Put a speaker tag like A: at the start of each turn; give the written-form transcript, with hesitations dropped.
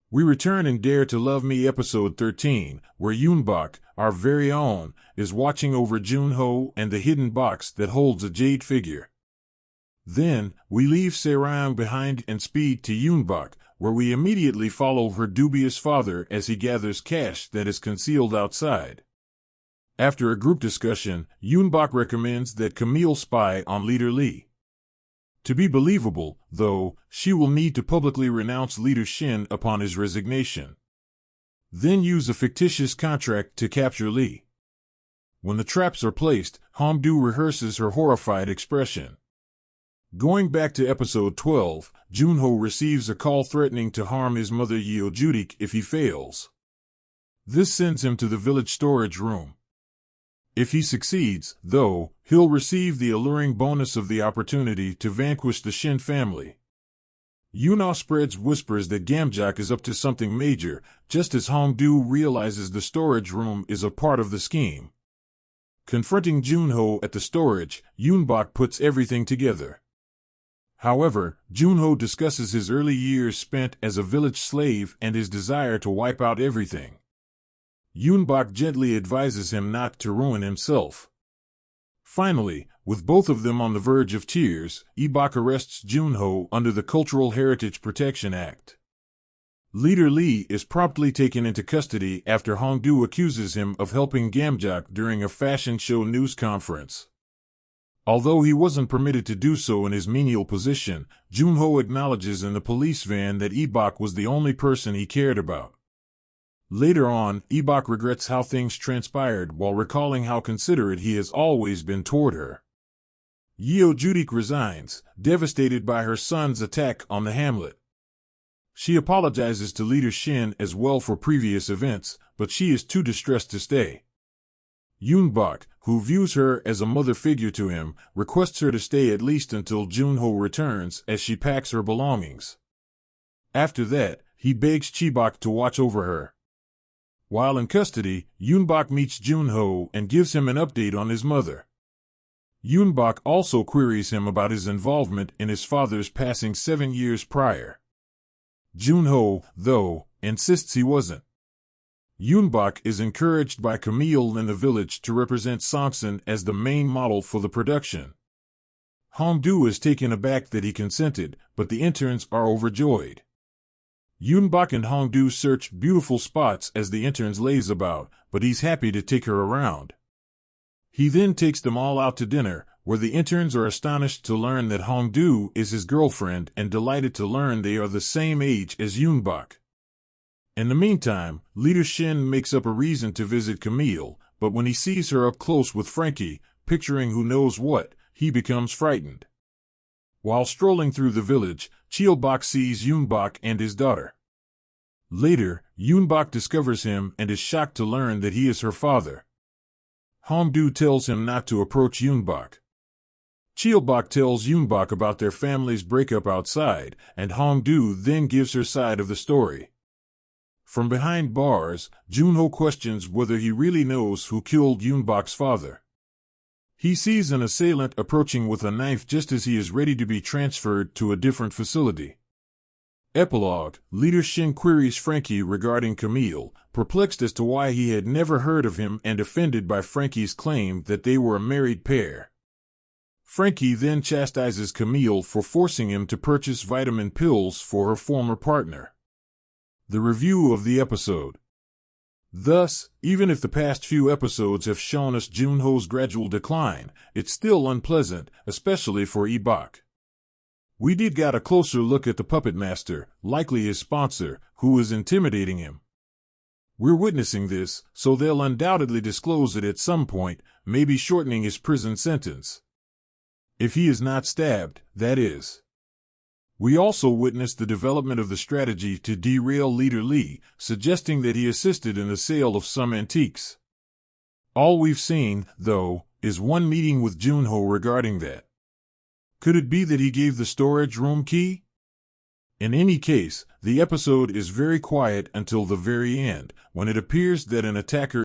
A: We return in Dare to Love Me episode 13, where Yoonbak, our very own, is watching over Junho and the hidden box that holds a jade figure. Then, we leave Sarang behind and speed to Yoonbak, where we immediately follow her dubious father as he gathers cash that is concealed outside. After a group discussion, Yoonbak recommends that Camille spy on Leader Lee. To be believable, though, she will need to publicly renounce Leader Shin upon his resignation. Then use a fictitious contract to capture Lee. When the traps are placed, Hongdu rehearses her horrified expression. Going back to episode 12, Junho receives a call threatening to harm his mother Yeojudik if he fails. This sends him to the village storage room. If he succeeds, though, he'll receive the alluring bonus of the opportunity to vanquish the Shin family. Yuna spreads whispers that Gamjak is up to something major, just as Hongdu realizes the storage room is a part of the scheme. Confronting Junho at the storage, Yoonbak puts everything together. However, Junho discusses his early years spent as a village slave and his desire to wipe out everything. Yoonbak gently advises him not to ruin himself. Finally, with both of them on the verge of tears, Ibak arrests Junho under the Cultural Heritage Protection Act. Leader Lee is promptly taken into custody after Hongdu accuses him of helping Gamjak during a fashion show news conference. Although he wasn't permitted to do so in his menial position, Junho acknowledges in the police van that Ibak was the only person he cared about. Later on, Ibak regrets how things transpired while recalling how considerate he has always been toward her. Yeojudik resigns, devastated by her son's attack on the hamlet. She apologizes to Leader Shin as well for previous events, but she is too distressed to stay. Yoonbak, who views her as a mother figure to him, requests her to stay at least until Junho returns as she packs her belongings. After that, he begs Chibok to watch over her. While in custody, Yoonbak meets Junho and gives him an update on his mother. Yoonbak also queries him about his involvement in his father's passing 7 years prior. Junho, though, insists he wasn't. Yoonbak is encouraged by Camille in the village to represent Songsan as the main model for the production. Hongdu is taken aback that he consented, but the interns are overjoyed. Yoonbak and Hongdu search beautiful spots as the interns laze about, but he's happy to take her around. He then takes them all out to dinner, where the interns are astonished to learn that Hongdu is his girlfriend and delighted to learn they are the same age as Yoonbak. In the meantime, Leader Shin makes up a reason to visit Camille, but when he sees her up close with Frankie, picturing who knows what, he becomes frightened. While strolling through the village, Cheolbok sees Yoonbak and his daughter. Later, Yoonbak discovers him and is shocked to learn that he is her father. Hongdu tells him not to approach Yoonbak. Cheolbok tells Yoonbak about their family's breakup outside, and Hongdu then gives her side of the story. From behind bars, Junho questions whether he really knows who killed Yoonbak's father. He sees an assailant approaching with a knife just as he is ready to be transferred to a different facility. Epilogue: Leader Shin queries Frankie regarding Camille, perplexed as to why he had never heard of him and offended by Frankie's claim that they were a married pair. Frankie then chastises Camille for forcing him to purchase vitamin pills for her former partner. The review of the episode. Thus, even if the past few episodes have shown us Junho's gradual decline, it's still unpleasant, especially for Ibak. We did get a closer look at the puppet master, likely his sponsor, who is intimidating him. We're witnessing this, so they'll undoubtedly disclose it at some point, maybe shortening his prison sentence. If he is not stabbed, that is. We also witnessed the development of the strategy to derail Leader Lee, suggesting that he assisted in the sale of some antiques. All we've seen, though, is one meeting with Junho regarding that. Could it be that he gave the storage room key? In any case, the episode is very quiet until the very end, when it appears that an attacker